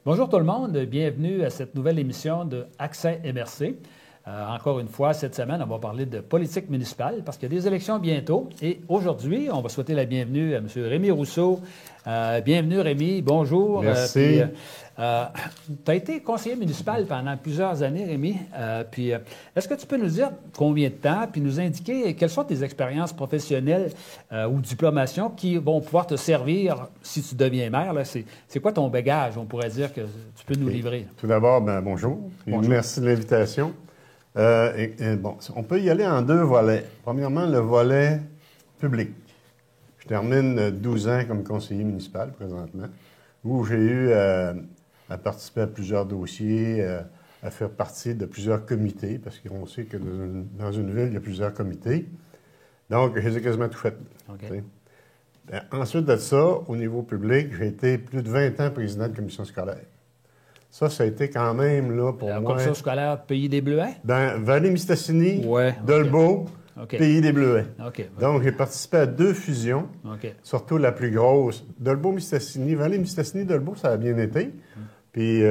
Bonjour tout le monde, bienvenue à cette nouvelle émission de Accès MRC. Encore une fois, cette semaine, on va parler de politique municipale parce qu'il y a des élections bientôt. Et aujourd'hui, on va souhaiter la bienvenue à M. Rémi Rousseau. Bienvenue Rémi, bonjour. Merci. Tu as été conseiller municipal pendant plusieurs années, Rémi. Est-ce que tu peux nous dire combien de temps, puis nous indiquer quelles sont tes expériences professionnelles ou diplomation qui vont pouvoir te servir si tu deviens maire? C'est quoi ton bagage, on pourrait dire, que tu peux nous livrer? Tout d'abord, bonjour. Bonjour. Merci de l'invitation. On peut y aller en deux volets. Premièrement, le volet public. Je termine 12 ans comme conseiller municipal présentement, où j'ai eu à participer à plusieurs dossiers, à faire partie de plusieurs comités, parce qu'on sait que dans une ville, il y a plusieurs comités. Donc, j'ai quasiment tout fait. Okay. Ensuite de ça, au niveau public, j'ai été plus de 20 ans président de commission scolaire. Ça a été quand même, là, pour moi... Commission scolaire Pays des Bleuets? Vallée-Mistassini, Ouais, Dolbeau, okay. Pays des Bleuets. Okay. Donc, j'ai participé à 2 fusions, surtout la plus grosse. Dolbeau-Mistassini, Vallée-Mistassini, Dolbeau, ça a bien été. Puis,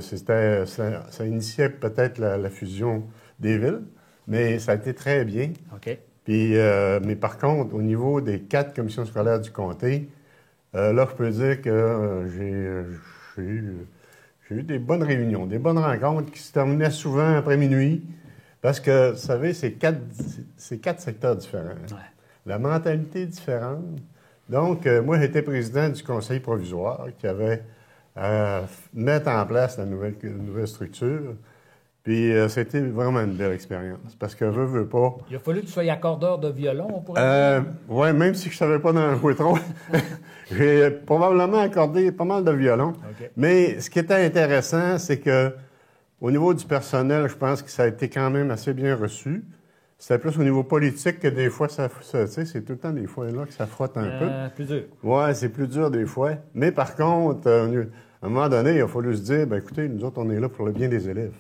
ça initiait peut-être la fusion des villes, mais ça a été très bien. Okay. Puis, mais par contre, au niveau des 4 commissions scolaires du comté, là, je peux dire que j'ai eu des bonnes réunions, des bonnes rencontres qui se terminaient souvent après minuit, parce que, vous savez, c'est 4 secteurs différents. Ouais. La mentalité est différente. Donc, moi, j'étais président du conseil provisoire qui avait à mettre en place la nouvelle structure. Puis, c'était vraiment une belle expérience, parce que veux pas... Il a fallu que tu sois accordeur de violon, on pourrait dire? Oui, même si je ne savais pas dans jouer trop, j'ai probablement accordé pas mal de violons. Okay. Mais ce qui était intéressant, c'est que au niveau du personnel, je pense que ça a été quand même assez bien reçu. C'était plus au niveau politique que des fois, c'est tout le temps des fois là que ça frotte un peu. Plus dur. Oui, c'est plus dur des fois. Mais par contre, à un moment donné, il a fallu se dire, écoutez, nous autres, on est là pour le bien des élèves.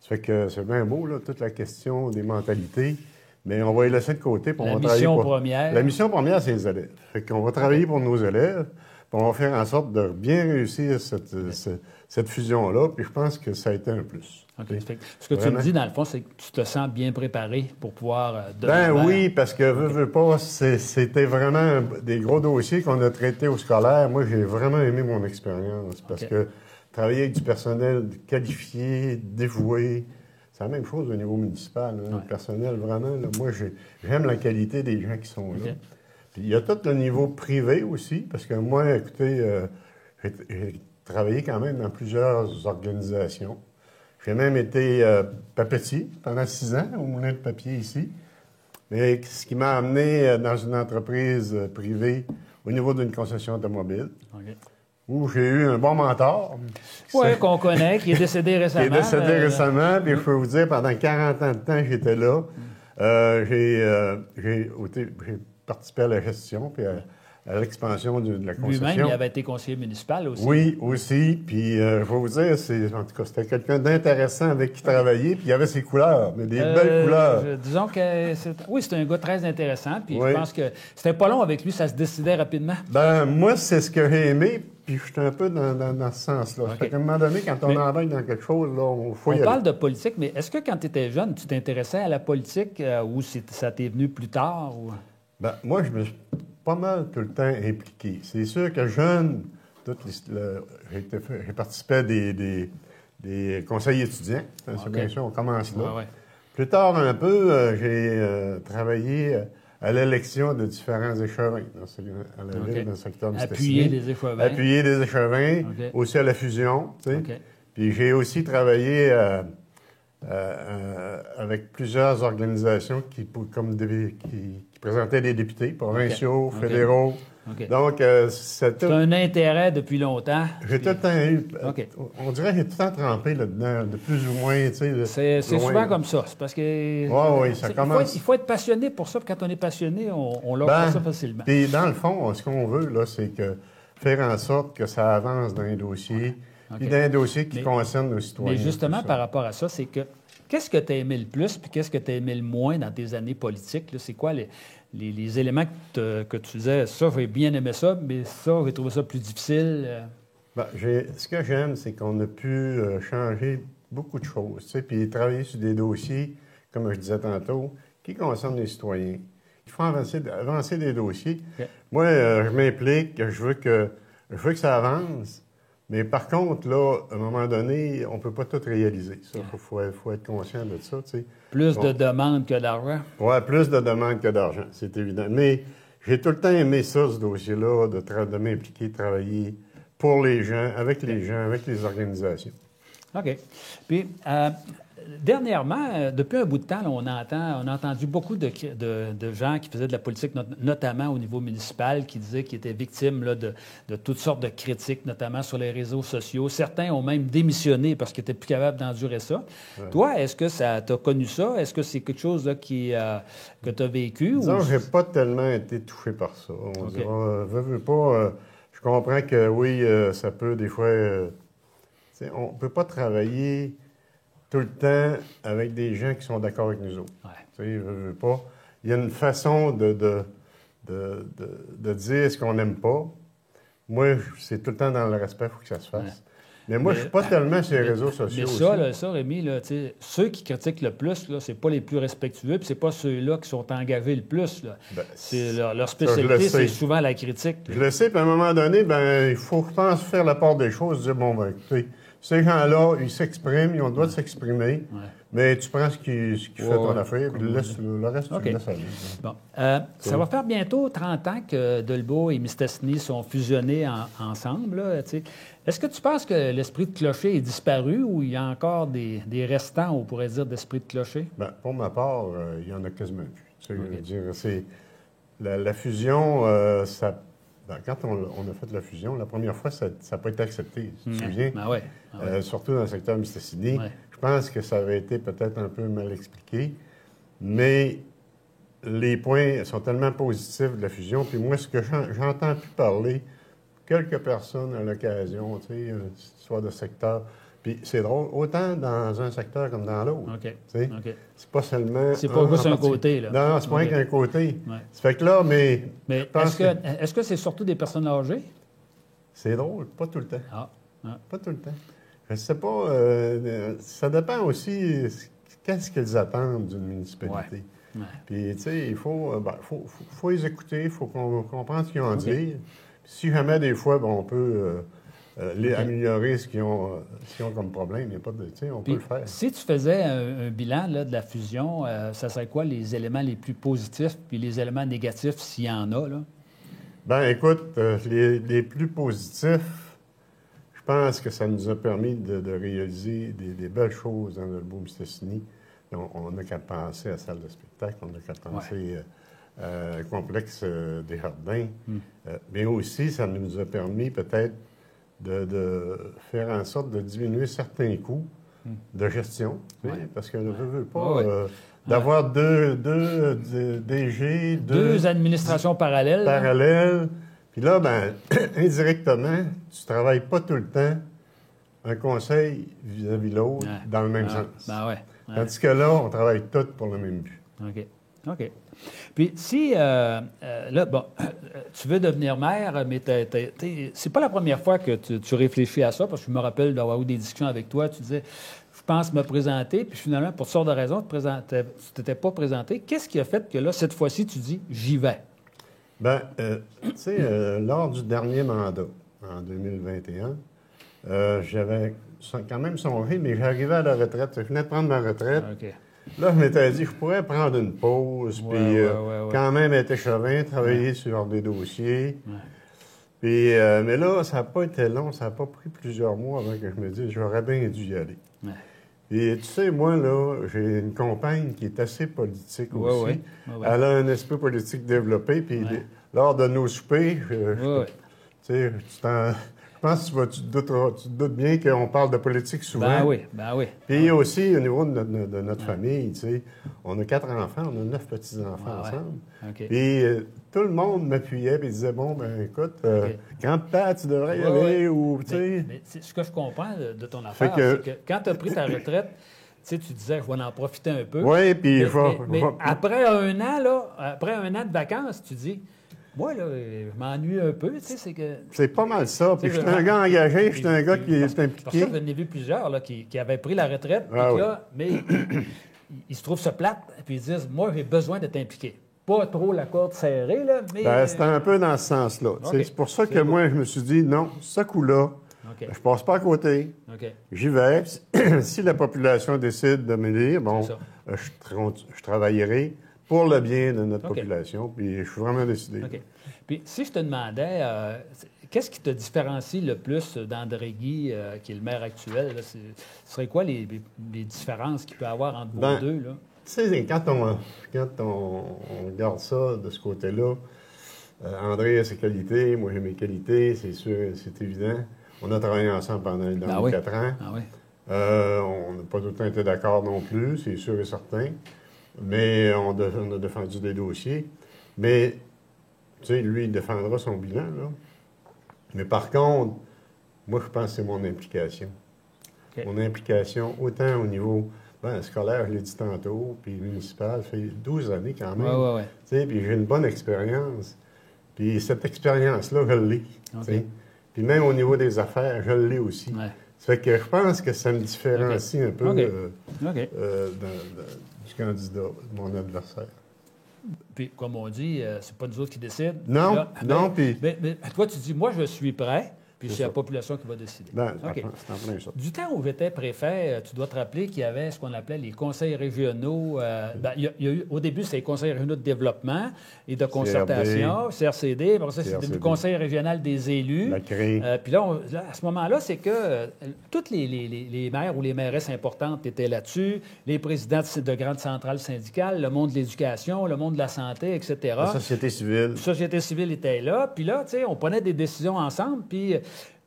Ça fait que c'est bien beau, là, toute la question des mentalités, mais on va y laisser de côté pour La mission première. La mission première, c'est les élèves. Fait qu'on va travailler pour nos élèves, puis on va faire en sorte de bien réussir cette fusion-là, puis je pense que ça a été un plus. OK. Ce que tu me dis, dans le fond, c'est que tu te sens bien préparé pour pouvoir oui, parce que, veux pas, c'était vraiment des gros dossiers qu'on a traités au scolaire. Moi, j'ai vraiment aimé mon expérience, parce que travailler avec du personnel qualifié, dévoué, c'est la même chose au niveau municipal. Hein. Le personnel, vraiment, là, moi, j'aime la qualité des gens qui sont là. Puis il y a tout le niveau privé aussi, parce que moi, écoutez, j'ai travaillé quand même dans plusieurs organisations. J'ai même été papetier pendant 6 ans au Moulin de papier ici. Mais ce qui m'a amené dans une entreprise privée au niveau d'une concession automobile. Okay. Où j'ai eu un bon mentor. Oui, qu'on connaît, qui est décédé récemment. Qui est décédé récemment, puis je peux vous dire, pendant 40 ans de temps, j'étais là. J'ai participé à la gestion, puis à l'expansion de la concession. Lui-même, il avait été conseiller municipal aussi. Oui, aussi. Puis, je vais vous dire, en tout cas, c'était quelqu'un d'intéressant avec qui travailler, puis il avait ses couleurs, mais des belles couleurs. Disons que c'est un gars très intéressant, puis je pense que c'était pas long avec lui, ça se décidait rapidement. Moi, c'est ce que j'ai aimé, puis je suis un peu dans ce sens-là. Okay. À un moment donné, quand on embarque dans quelque chose, là, on parle de politique, mais est-ce que quand tu étais jeune, tu t'intéressais à la politique ou ça t'est venu plus tard? Ou... moi, je me suis pas mal tout le temps impliqué. C'est sûr que jeune, j'ai participé à des conseils étudiants. C'est bien sûr, on commence là. Ouais. Plus tard un peu, j'ai travaillé à l'élection de différents échevins dans la ville, dans le secteur de Appuyer des échevins. Appuyer des échevins, aussi à la fusion. Tu sais. Puis j'ai aussi travaillé avec plusieurs organisations qui présentaient des députés provinciaux, fédéraux. Donc, c'est un intérêt depuis longtemps. J'ai tout le temps eu... On dirait que j'ai tout le temps trempé là-dedans, de plus ou moins, tu sais. C'est souvent comme ça. C'est parce que... Oui, ça commence... Il faut être passionné pour ça. Puis quand on est passionné, on lâche ça facilement. Puis dans le fond, ce qu'on veut, là, c'est que faire en sorte que ça avance dans les dossiers, puis dans les dossiers qui concernent nos citoyens. Mais justement, par rapport à ça, c'est que qu'est-ce que tu as aimé le plus, puis qu'est-ce que tu as aimé le moins dans tes années politiques? C'est quoi les éléments que tu disais, ça, j'ai bien aimé ça, mais ça, j'ai trouvé ça plus difficile? Ben, ce que j'aime, c'est qu'on a pu changer beaucoup de choses, tu sais, puis travailler sur des dossiers, comme je disais tantôt, qui concernent les citoyens. Il faut avancer des dossiers. OK. Moi, je m'implique, je veux que ça avance, mais par contre, là, à un moment donné, on ne peut pas tout réaliser. Ça, faut être conscient de ça, tu sais. Plus de demandes que d'argent. Oui, plus de demandes que d'argent, c'est évident. Mais j'ai tout le temps aimé ça, ce dossier-là, de m'impliquer, de travailler pour les gens, avec les organisations. OK. Puis, dernièrement, depuis un bout de temps, là, on a entendu beaucoup de gens qui faisaient de la politique, notamment au niveau municipal, qui disaient qu'ils étaient victimes là, de toutes sortes de critiques, notamment sur les réseaux sociaux. Certains ont même démissionné parce qu'ils n'étaient plus capables d'endurer ça. Ouais. Toi, est-ce que tu as connu ça? Est-ce que c'est quelque chose là, que tu as vécu? Disons, je n'ai pas tellement été touché par ça. On dira, veux pas, je comprends que oui, ça peut des fois... on ne peut pas travailler tout le temps avec des gens qui sont d'accord avec nous autres. Ouais. Tu sais, veux pas. Il y a une façon de dire ce qu'on n'aime pas. Moi, c'est tout le temps dans le respect, il faut que ça se fasse. Ouais. Mais moi, je ne suis pas tellement sur les réseaux sociaux mais ça, Rémi, là, ceux qui critiquent le plus, ce n'est pas les plus respectueux, puis ce n'est pas ceux-là qui sont engagés le plus. Là. Leur spécialité, c'est souvent la critique. Je le sais, puis à un moment donné, il faut, je pense, faire la part des choses, dire, bon, écoutez, ces gens-là, ils s'expriment, ils ont le droit de s'exprimer, mais tu prends ce qui fait ton affaire, puis le reste, tu le laisses aller. Bon. Ça va faire bientôt 30 ans que Dolbeau et Mistassini sont fusionnés ensemble. Là, est-ce que tu penses que l'esprit de clocher est disparu ou il y a encore des restants, on pourrait dire, d'esprit de clocher? Bien, pour ma part, il y en a quasiment plus. Je veux dire, la fusion, ça... quand on a fait la fusion, la première fois, ça n'a pas été accepté, tu te souviens? Surtout dans le secteur Mistassini. Ouais. Je pense que ça avait été peut-être un peu mal expliqué, mais les points sont tellement positifs de la fusion. Puis moi, ce que j'entends plus parler, quelques personnes à l'occasion, tu sais, soit de secteur... Puis c'est drôle, autant dans un secteur comme dans l'autre. C'est pas seulement... C'est pas juste un côté, là. Non, c'est pas rien qu'un côté. Ouais. Ça fait que là, mais est-ce que c'est surtout des personnes âgées? C'est drôle, pas tout le temps. Pas tout le temps. Je ne sais pas, ça dépend aussi qu'est-ce qu'ils attendent d'une municipalité. Ouais. Puis, tu sais, il faut les écouter, il faut qu'on comprenne ce qu'ils ont à dire. Puis, si jamais, des fois, on peut... améliorer ce qu'ils ont comme problème. Il y a pas de, on peut le faire. Si tu faisais un bilan là, de la fusion, ça serait quoi les éléments les plus positifs puis les éléments négatifs, s'il y en a? Là? Bien, écoute, les plus positifs, je pense que ça nous a permis de réaliser des belles choses dans Dolbeau-Mistassini. On n'a qu'à penser à la salle de spectacle, on n'a qu'à penser au complexe des Jardins. Mais aussi, ça nous a permis peut-être de faire en sorte de diminuer certains coûts de gestion, parce qu'on ne veut pas d'avoir deux DG, deux administrations parallèles. Puis là, indirectement, tu ne travailles pas tout le temps un conseil vis-à-vis l'autre dans le même sens. Tandis que là, on travaille tous pour le même but. OK. Puis si, tu veux devenir maire, mais c'est pas la première fois que tu réfléchis à ça, parce que je me rappelle d'avoir eu des discussions avec toi, tu disais, je pense me présenter, puis finalement, pour toutes sortes de raisons, tu ne t'étais pas présenté. Qu'est-ce qui a fait que là, cette fois-ci, tu dis, j'y vais? Bien, tu sais, lors du dernier mandat, en 2021, j'avais quand même songé, mais j'arrivais à la retraite. Je venais de prendre ma retraite. Là, je m'étais dit, je pourrais prendre une pause, puis quand même être échevin, travailler sur des dossiers. Puis, mais là, ça n'a pas été long, ça n'a pas pris plusieurs mois avant que je me dise, j'aurais bien dû y aller. Et tu sais, moi, là, j'ai une compagne qui est assez politique aussi. Elle a un esprit politique développé, puis lors de nos soupers, tu sais, je pense que tu te doutes bien qu'on parle de politique souvent. Ben oui. Puis aussi, au niveau de notre famille, tu sais, on a 4 enfants, on a 9 petits-enfants ensemble. Puis tout le monde m'appuyait et disait, bon, écoute, quand tu devrais y aller, ou, tu sais... Mais ce que je comprends de ton affaire, c'est que quand tu as pris ta retraite, tu disais, je vais en profiter un peu. Oui, puis mais après un an, là, après un an de vacances, tu dis... Moi, là, je m'ennuie un peu, tu sais, c'est que... C'est pas mal ça. Puis Tu je sais, suis un gars engagé, je suis un gars qui est Parce que impliqué. j'en ai vu plusieurs là, qui avaient pris la retraite, puis Ah oui. mais ils se trouvent ça plate, puis ils disent, moi, j'ai besoin d'être impliqué. Pas trop la corde serrée, là, mais... Ben, c'est un peu dans ce sens-là. Tu sais, OK. c'est pour ça que C'est bon. moi, je me suis dit, non, ce coup-là, OK. je passe pas à côté. OK. J'y vais. Si la population décide de me dire, bon, C'est ça. je travaillerai pour le bien de notre OK. population, puis je suis vraiment décidé. OK. Puis, si je te demandais, qu'est-ce qui te différencie le plus d'André Guy, qui est le maire actuel? Là, ce serait quoi les différences qu'il peut y avoir entre Ben, vous deux? Là? Tu sais, quand on regarde ça de ce côté-là, André a ses qualités, moi j'ai mes qualités, c'est sûr, c'est évident. On a travaillé ensemble pendant les derniers 4 ans. Ah oui. On n'a pas tout le temps été d'accord non plus, c'est sûr et certain. Mais on a défendu des dossiers. Mais, tu sais, lui, il défendra son bilan, là. Mais par contre, moi, je pense que c'est mon implication. OK. Mon implication, autant au niveau scolaire, je l'ai dit tantôt, puis municipal, ça fait 12 années quand même. Oui. Tu sais, puis j'ai une bonne expérience. Puis cette expérience-là, je l'ai. tu sais. Puis même au niveau des affaires, je l'ai aussi. Ouais. Ça fait que je pense que ça me différencie un peu OK. du candidat, de mon adversaire. Puis, comme on dit, c'est pas nous autres qui décident. Non, Là, non, puis... Mais toi, tu dis, moi, je suis prêt, puis C'est c'est la ça. population qui va décider. Ben, OK. c'est en plein ça. Du temps où j'étais préfet, tu dois te rappeler qu'il y avait ce qu'on appelait les conseils régionaux. Il y a eu, au début, c'était les conseils régionaux de développement et de concertation, CRCD. Après ça, c'est devenu le conseil régional des élus. La CRI. Puis là, à ce moment-là, c'est que toutes les maires ou les mairesses importantes étaient là-dessus, les présidents de grandes centrales syndicales, le monde de l'éducation, le monde de la santé, etc. La société civile. La société civile était là. Puis là, tu sais, on prenait des décisions ensemble. Puis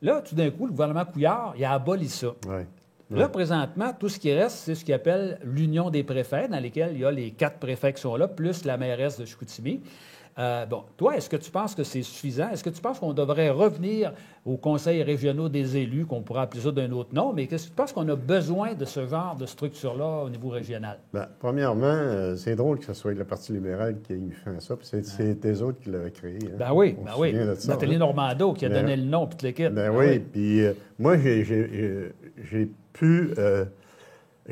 là, tout d'un coup, le gouvernement Couillard, il a aboli ça. Ouais. Là, présentement, tout ce qui reste, c'est ce qu'il appelle l'union des préfets, dans lesquels il y a les 4 préfets qui sont là, plus la mairesse de Chicoutimi. Bon, toi, est-ce que tu penses que c'est suffisant? Est-ce que tu penses qu'on devrait revenir aux conseils régionaux des élus, qu'on pourrait appeler ça d'un autre nom, mais est-ce que tu penses qu'on a besoin de ce genre de structure-là au niveau régional? Ben, premièrement, c'est drôle que ce soit le Parti libéral qui ait mis fin à ça, puis c'est eux autres qui l'avaient créé. Hein. Ben oui, On ben se oui. souvient de ça, Nathalie hein. Normando qui a Ben, donné le nom, puis toute l'équipe. Ben oui, puis moi,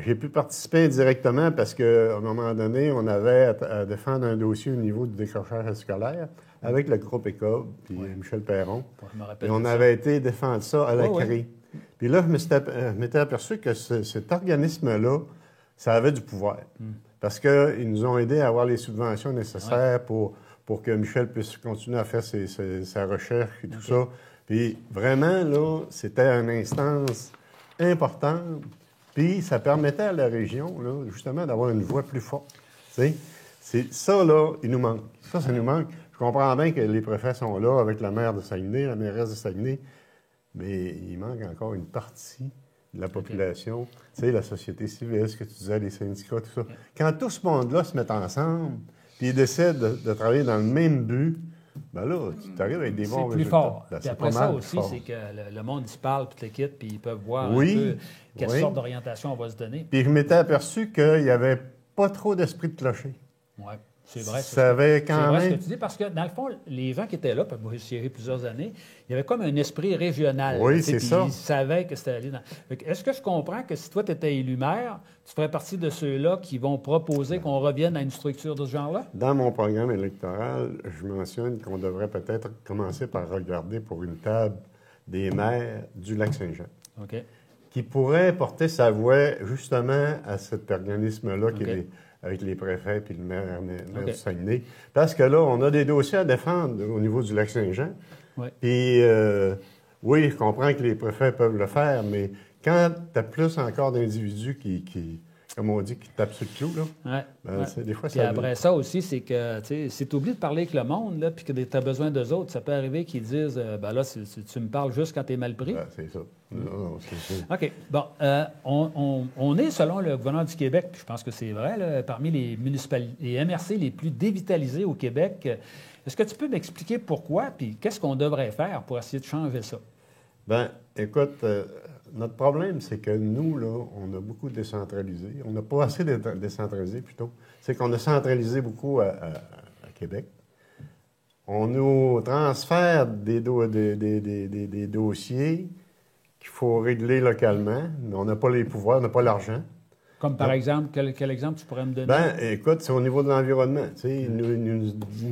j'ai pu participer indirectement parce qu'à un moment donné, on avait à défendre un dossier au niveau du décrochage scolaire avec le groupe ECOB, puis Michel Perron. Je me rappelle Et on de ça. avait été défendre ça à la Oui, CRI. Puis là, je m'étais aperçu que cet organisme-là, ça avait du pouvoir. Parce qu'ils nous ont aidés à avoir les subventions nécessaires pour que Michel puisse continuer à faire sa recherche et tout ça. Puis vraiment, là, c'était une instance importante. Puis ça permettait à la région, là, justement, d'avoir une voix plus forte. Tu sais, ça, là, il nous manque. Ça nous manque. Je comprends bien que les préfets sont là avec la maire de Saguenay, la mairesse de Saguenay, mais il manque encore une partie de la population. Tu sais, la société civile, ce que tu disais, les syndicats, tout ça. Quand tout ce monde-là se met ensemble, puis ils décident de travailler dans le même but, ben là, tu arrives avec des bons C'est plus résultats. fort. Ben, Puis c'est après pas ça mal aussi, fort. c'est que le monde il se parle, toute l'équipe, puis ils peuvent voir Oui, un peu quelle oui. sorte d'orientation on va se donner. Puis je m'étais aperçu qu'il n'y avait pas trop d'esprit de clocher. Oui, c'est vrai. Ça avait C'est quand vrai ce même... que tu dis, parce que dans le fond, les gens qui étaient là, puis moi j'ai siégé plusieurs années, il y avait comme un esprit régional. Oui, tu sais, c'est puis ça. Ils savaient que c'était allé dans... Fait que est-ce que je comprends que si toi, tu étais élu maire, tu ferais partie de ceux-là qui vont proposer qu'on revienne à une structure de ce genre-là? Dans mon programme électoral, je mentionne qu'on devrait peut-être commencer par regarder pour une table des maires du Lac-Saint-Jean, OK. qui pourrait porter sa voix justement à cet organisme-là qui OK. est avec les préfets puis le maire OK. du Saguenay. Parce que là, on a des dossiers à défendre au niveau du Lac-Saint-Jean. Ouais. Puis, oui, je comprends que les préfets peuvent le faire, mais quand tu as plus encore d'individus qui, comme on dit, qui tapent sur le clou, là, Ouais, ben, ouais. des fois, Puis ça... après ça aussi, c'est que, tu sais, si tu oublies de parler avec le monde, là, puis que tu as besoin d'eux autres, ça peut arriver qu'ils disent, ben là, tu me parles juste quand tu es mal pris. Ben, c'est ça. Non, c'est... OK. Bon, on est, selon le gouvernement du Québec, puis je pense que c'est vrai, là, parmi les les MRC les plus dévitalisés au Québec. Est-ce que tu peux m'expliquer pourquoi, puis qu'est-ce qu'on devrait faire pour essayer de changer ça? Ben, écoute, notre problème, c'est que nous, là, on a beaucoup décentralisé. On n'a pas assez décentralisé, plutôt. C'est qu'on a centralisé beaucoup à Québec. on nous transfère des dossiers qu'il faut régler localement, mais on n'a pas les pouvoirs, on n'a pas l'argent. Comme par exemple, quel exemple tu pourrais me donner? Ben, écoute, c'est au niveau de l'environnement. Tu sais, il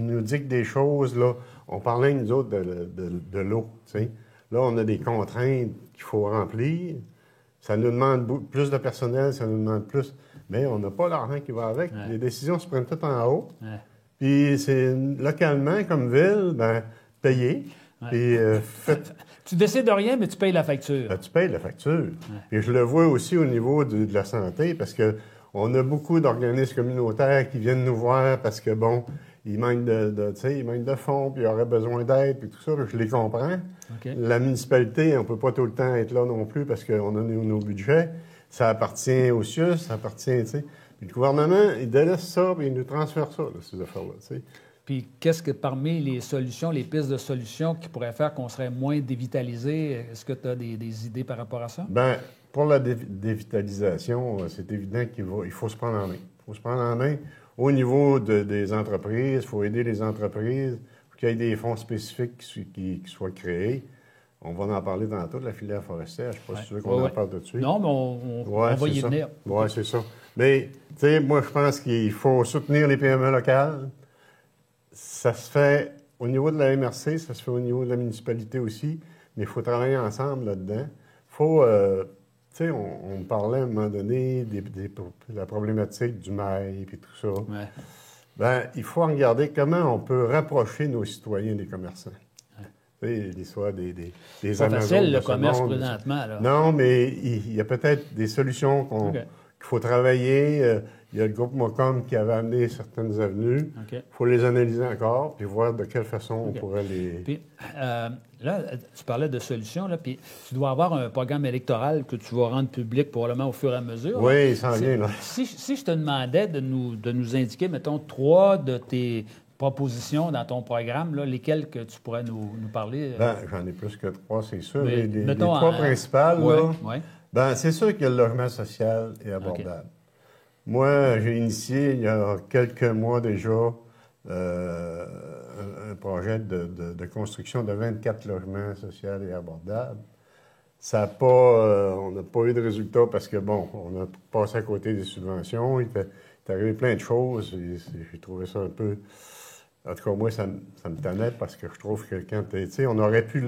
nous dicte des choses, là. On parlait, nous autres, de l'eau, tu sais. Là, on a des contraintes qu'il faut remplir. Ça nous demande plus de personnel, ça nous demande plus. Mais on n'a pas l'argent qui va avec. Ouais. Les décisions se prennent toutes en haut. Ouais. Puis c'est localement, comme ville, ben, payer. Ouais. Puis Tu décides de rien, mais tu payes la facture. ben, tu payes la facture. Puis je le vois aussi au niveau de la santé, parce que on a beaucoup d'organismes communautaires qui viennent nous voir parce que, bon, ils manquent ils manquent de fonds, puis ils auraient besoin d'aide, puis tout ça, je les comprends. OK. La municipalité, on ne peut pas tout le temps être là non plus parce qu'on a nos budgets. Ça appartient au CIUS, ça appartient, tu sais. Puis le gouvernement, il délaisse ça, puis il nous transfère ça, là, ces affaires-là, tu sais. Puis qu'est-ce que parmi les solutions, les pistes de solutions qui pourraient faire qu'on serait moins dévitalisé, est-ce que tu as des idées par rapport à ça? Bien, pour la dévitalisation, c'est évident il faut se prendre en main. Il faut se prendre en main au niveau des entreprises, il faut aider les entreprises, il faut qu'il y ait des fonds spécifiques qui soient créés. On va en parler tantôt de la filière forestière. Je ne sais pas si tu veux qu'on en parle tout de suite. Non, mais on va y venir. Oui, c'est ça. Mais, tu sais, moi, je pense qu'il faut soutenir les PME locales. Ça se fait au niveau de la MRC, ça se fait au niveau de la municipalité aussi, mais il faut travailler ensemble là-dedans. Il faut, tu sais, on parlait à un moment donné de la problématique du mail et tout ça. Ouais. Bien, il faut regarder comment on peut rapprocher nos citoyens des commerçants. Tu sais, l'histoire des C'est pas facile, le commerce, présentement. Là. Non, mais il y a peut-être des solutions qu'il faut travailler. Il y a le groupe Mocom qui avait amené certaines avenues. Il faut les analyser encore, puis voir de quelle façon on pourrait les... Puis, là, tu parlais de solutions, là, puis tu dois avoir un programme électoral que tu vas rendre public probablement au fur et à mesure. Oui, il s'en vient, là. Si je te demandais de nous indiquer, mettons, 3 de tes propositions dans ton programme, là, lesquelles que tu pourrais nous parler? Bien, j'en ai plus que 3, c'est sûr. Mais, les mettons, 3 principales, là, ouais. ben, c'est sûr que le logement social est abordable. Moi, j'ai initié, il y a quelques mois déjà, un projet de construction de 24 logements sociaux et abordables. Ça a pas, on n'a pas eu de résultat parce que, bon, on a passé à côté des subventions. Il est arrivé plein de choses. J'ai trouvé ça un peu... En tout cas, moi, ça me tannait parce que je trouve que quand tu sais, on aurait pu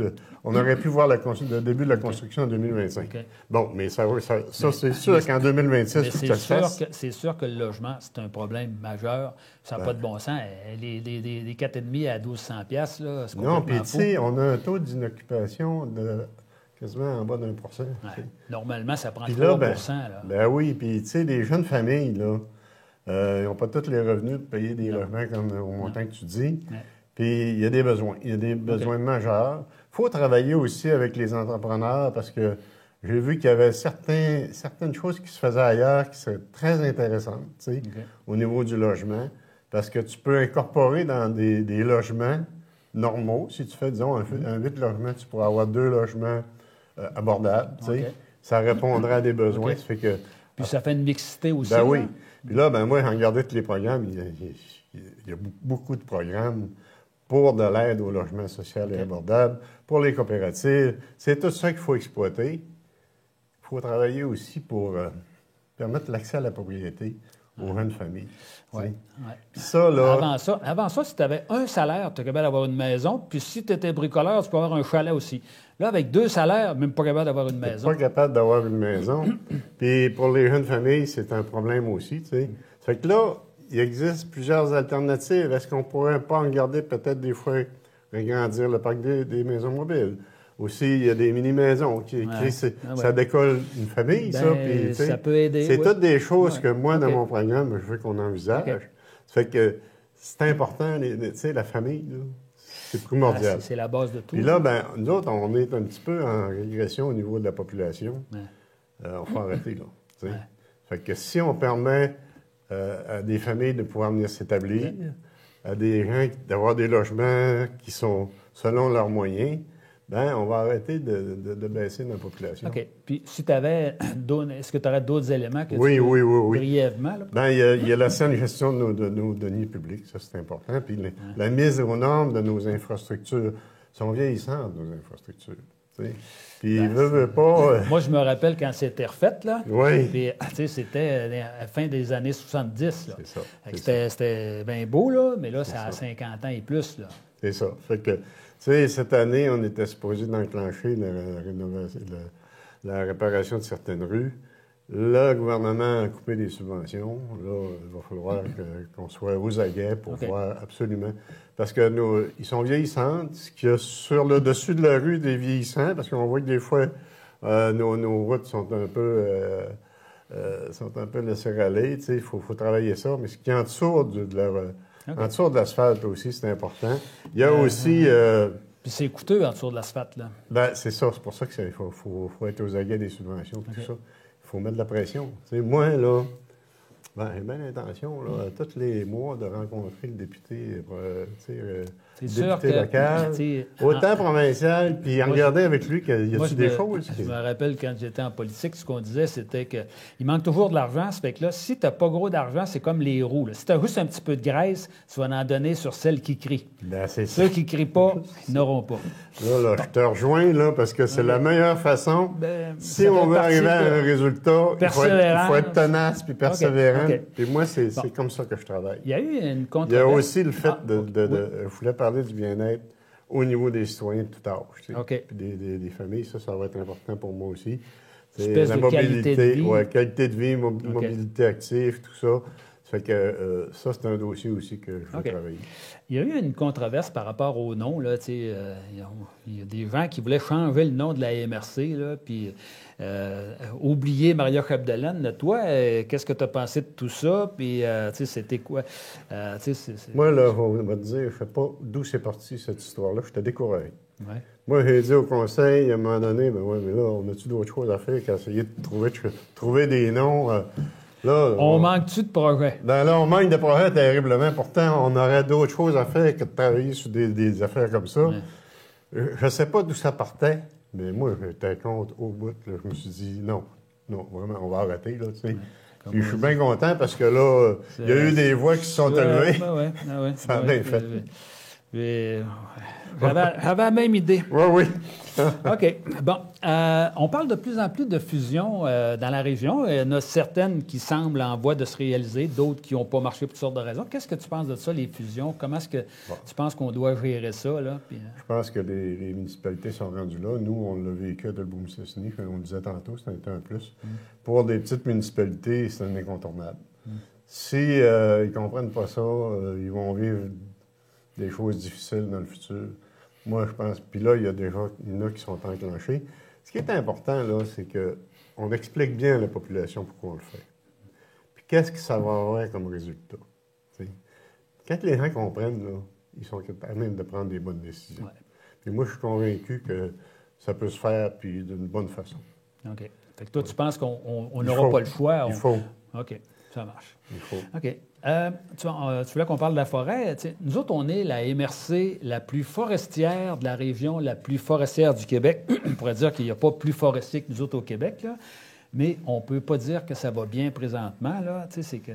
voir le début de la construction en 2025. Okay. Bon, mais ça c'est sûr qu'en 2026, il faut que ça se fasse. C'est sûr que le logement, c'est un problème majeur. Ça n'a pas de bon sens. Les 4,5 à 1200 $, là, c'est complètement fou. Non, puis tu sais, on a un taux d'inoccupation de quasiment en bas d'1 %. Ouais. Normalement, ça prend 3 là, là. Ben oui, puis tu sais, les jeunes familles, là, ils n'ont pas tous les revenus de payer des logements comme au montant que tu dis. Puis il y a des besoins. Il y a des besoins majeurs. Il faut travailler aussi avec les entrepreneurs parce que j'ai vu qu'il y avait certaines choses qui se faisaient ailleurs qui seraient très intéressantes, tu sais, au niveau du logement. Parce que tu peux incorporer dans des logements normaux. Si tu fais, disons, un 8 logements, tu pourrais avoir 2 logements abordables, tu sais. Ça répondrait à des besoins. Ça fait que... Puis ça fait une mixité aussi. Ben oui. Puis là, ben moi, j'ai regardé tous les programmes. Il y a beaucoup de programmes pour de l'aide au logement social et abordable, pour les coopératives. C'est tout ça qu'il faut exploiter. Il faut travailler aussi pour permettre l'accès à la propriété aux jeunes familles. Ouais. Puis ça, là... Avant ça, si tu avais un salaire, tu es capable d'avoir une maison. Puis si tu étais bricoleur, tu peux avoir un chalet aussi. Là, avec 2 salaires, même pas capable d'avoir une maison. Pas capable d'avoir une maison. Puis pour les jeunes familles, c'est un problème aussi, tu sais. Fait que là, il existe plusieurs alternatives. Est-ce qu'on pourrait pas en garder peut-être des fois, agrandir le parc des maisons mobiles? Aussi, il y a des mini-maisons ça décolle une famille, ça. Puis, ça peut aider. C'est toutes des choses que moi, dans mon programme, je veux qu'on envisage. Ça fait que c'est important, tu sais, la famille, là. C'est primordial. C'est la base de tout. Puis là, ben, nous autres, on est un petit peu en régression au niveau de la population. On faut arrêter, là. Fait que si on permet à des familles de pouvoir venir s'établir, à des gens d'avoir des logements qui sont selon leurs moyens, ben on va arrêter de baisser notre population. OK. Puis, si tu avais est-ce que tu aurais d'autres éléments que oui, tu peux oui. brièvement? Là? Ben, il y a la saine gestion de nos deniers publics, ça c'est important. Puis la mise aux normes de nos infrastructures. Sont vieillissantes, nos infrastructures. T'sais. Puis, veut pas. Moi, je me rappelle quand c'était refait, là. Oui. Puis, tu sais, c'était à la fin des années 70, là. C'est ça. C'était bien beau, là, mais là, c'est à 50 ans et plus, là. C'est ça. Fait que, tu sais, cette année, on était supposé d'enclencher la réparation de certaines rues. Le gouvernement a coupé des subventions. Là, il va falloir qu'on soit aux aguets pour voir absolument. Parce que ils sont vieillissants. Ce qu'il y a sur le dessus de la rue des vieillissants, parce qu'on voit que des fois, nos routes sont un peu laissées aller. Il faut travailler ça. Mais ce qui est en dessous en dessous de l'asphalte aussi, c'est important. Il y a aussi... Puis c'est coûteux en dessous de l'asphalte, là. Ben, c'est ça. C'est pour ça qu'il faut être aux aguets des subventions et tout ça. Il faut mettre de la pression. T'sais, moi, là, j'ai bien l'intention, là, tous les mois, de rencontrer le député, député local, autant provincial, puis regarder avec lui qu'il y a des choses. Je me rappelle quand j'étais en politique, ce qu'on disait, c'était qu'il manque toujours de l'argent. Ça fait que là, si tu n'as pas gros d'argent, c'est comme les roues. Là. Si tu as juste un petit peu de graisse, tu vas en donner sur celles qui crient. Ben, c'est Ceux qui ne crient pas, ils n'auront pas. Là, je te rejoins, là, parce que c'est la meilleure façon. Si on veut arriver à un résultat, il faut être tenace puis persévérant. Puis moi, c'est comme ça que je travaille. Il y a eu une controverse. Il y a aussi le fait je voulais parler du bien-être au niveau des citoyens de tout âge. Puis des familles, ça va être important pour moi aussi. Espèce de qualité de vie. Oui, qualité de vie, mobilité active, tout ça. Ça fait que ça, c'est un dossier aussi que je veux travailler. Il y a eu une controverse par rapport au nom. Là, il y a des gens qui voulaient changer le nom de la MRC, là, puis oublier Maria Chapdelaine. Toi, qu'est-ce que tu as pensé de tout ça? Puis, c'était quoi? Moi, là, on va te dire, je ne sais pas d'où c'est parti cette histoire-là. Je te découragé. Ouais. Moi, j'ai dit au conseil, à un moment donné, mais là, on a-tu d'autres choses à faire qu'essayer de trouver des noms? Là, on manque-tu de projets? Ben là, on manque de projets terriblement. Pourtant, on aurait d'autres choses à faire que de travailler sur des affaires comme ça. Ouais. Je ne sais pas d'où ça partait, mais moi, j'étais contre au bout. Là, je me suis dit, non, vraiment, on va arrêter. Là, tu sais. Puis je suis bien content parce que là, il y a eu des voix qui se sont élevées. Ça a bien fait. J'avais la même idée. Oui. OK. Bon. On parle de plus en plus de fusions dans la région. Il y en a certaines qui semblent en voie de se réaliser, d'autres qui n'ont pas marché pour toutes sortes de raisons. Qu'est-ce que tu penses de ça, les fusions? Comment est-ce que tu penses qu'on doit gérer ça? Là? Puis, Je pense que les municipalités sont rendues là. Nous, on l'a vécu à Dolbeau-Mistassini, on le disait tantôt, c'était un plus. Pour des petites municipalités, c'est un incontournable. Si ils ne comprennent pas ça, ils vont vivre des choses difficiles dans le futur. Moi, je pense... Puis là, il y en a qui sont enclenchés. Ce qui est important, là, c'est qu'on explique bien à la population pourquoi on le fait. Puis qu'est-ce que ça va avoir comme résultat? T'sais. Quand les gens comprennent, là, ils sont capables même de prendre des bonnes décisions. Ouais. Puis moi, je suis convaincu que ça peut se faire, puis d'une bonne façon. OK. Fait que toi, tu penses qu'on n'aura pas le choix? Il faut. OK. Ça marche. Il faut. OK. Tu voulais qu'on parle de la forêt. T'sais, nous autres, on est la MRC la plus forestière de la région, la plus forestière du Québec. On pourrait dire qu'il n'y a pas plus forestier que nous autres au Québec, là. Mais on ne peut pas dire que ça va bien présentement. C'est que...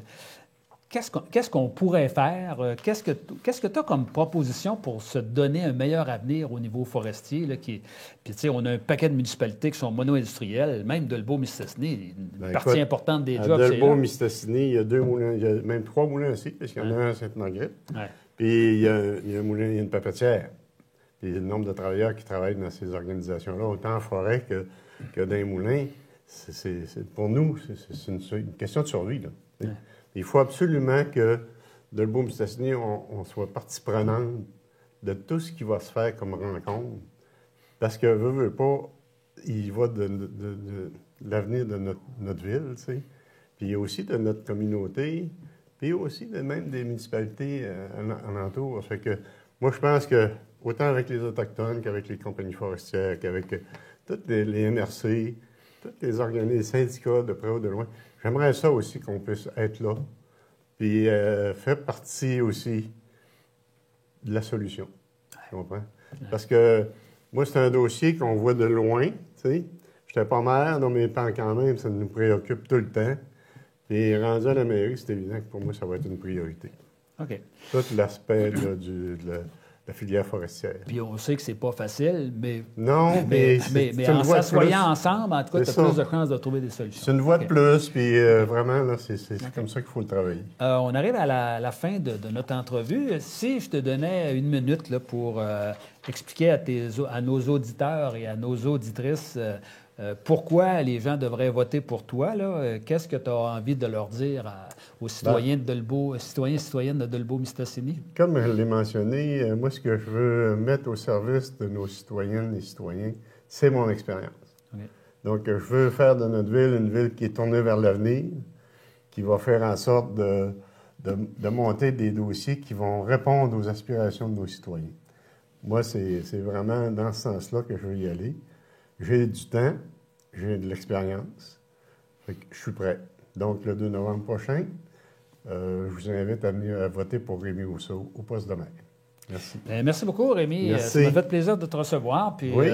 Qu'est-ce qu'on pourrait faire? Qu'est-ce que tu as comme proposition pour se donner un meilleur avenir au niveau forestier? Là, Puis, tu sais, on a un paquet de municipalités qui sont mono-industrielles, même Dolbeau-Mistassini, une partie importante des jobs. À Dolbeau-Mistassini, il y a 2 moulins, il y a même 3 moulins aussi, parce qu'il y en a un à Sainte-Marguerite. Ouais. Puis, il y a un moulin, il y a une papetière. Puis, le nombre de travailleurs qui travaillent dans ces organisations-là, autant en forêt que dans les moulins, pour nous, c'est une question de survie, là. Ouais. Il faut absolument que Dolbeau-Mistassini, on soit partie prenante de tout ce qui va se faire comme rencontre. Parce que, veut pas, il va de l'avenir de notre ville, tu sais. Puis il y a aussi de notre communauté, puis aussi même des municipalités alentours. Ça fait que, moi, je pense que, autant avec les Autochtones qu'avec les compagnies forestières, qu'avec toutes les MRC, tous les organismes, les syndicats de près ou de loin, j'aimerais ça aussi qu'on puisse être là, puis faire partie aussi de la solution. Tu comprends? Parce que Moi, c'est un dossier qu'on voit de loin, tu sais. J'étais pas maire, donc mes parents quand même, ça nous préoccupe tout le temps. Puis rendu à la mairie, c'est évident que pour moi, ça va être une priorité. OK. Tout l'aspect de la filière forestière. Puis on sait que c'est pas facile, mais, Non, mais c'est en une voie de s'assoyant plus. ensemble, en tout cas, tu C'est as plus ça. de chances de trouver des solutions. C'est une voie de OK. plus, puis vraiment, là, c'est comme ça qu'il faut le travailler. On arrive à la fin de notre entrevue. Si je te donnais une minute là, pour expliquer à nos auditeurs et à nos auditrices pourquoi les gens devraient voter pour toi, là, qu'est-ce que tu as envie de leur dire aux citoyens de Dolbeau, citoyens et citoyennes de Dolbeau-Mistassini? Comme je l'ai mentionné, moi, ce que je veux mettre au service de nos citoyennes et citoyens, c'est mon expérience. Okay. Donc, je veux faire de notre ville une ville qui est tournée vers l'avenir, qui va faire en sorte de monter des dossiers qui vont répondre aux aspirations de nos citoyens. Moi, c'est vraiment dans ce sens-là que je veux y aller. J'ai du temps, j'ai de l'expérience, je suis prêt. Donc, le 2 novembre prochain, je vous invite à venir voter pour Rémi Rousseau au poste de maire. Merci. Merci beaucoup, Rémi. Merci. Ça m'a fait plaisir de te recevoir. Puis, oui.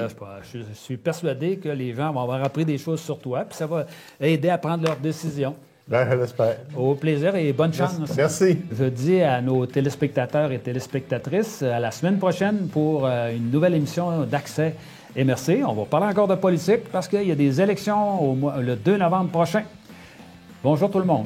Je suis persuadé que les gens vont avoir appris des choses sur toi, puis ça va aider à prendre leurs décisions. Bien, je l'espère. Au plaisir et bonne chance. Merci. Je dis à nos téléspectateurs et téléspectatrices à la semaine prochaine pour une nouvelle émission d'Accès et merci. On va parler encore de politique parce qu'il y a des élections le 2 novembre prochain. Bonjour tout le monde.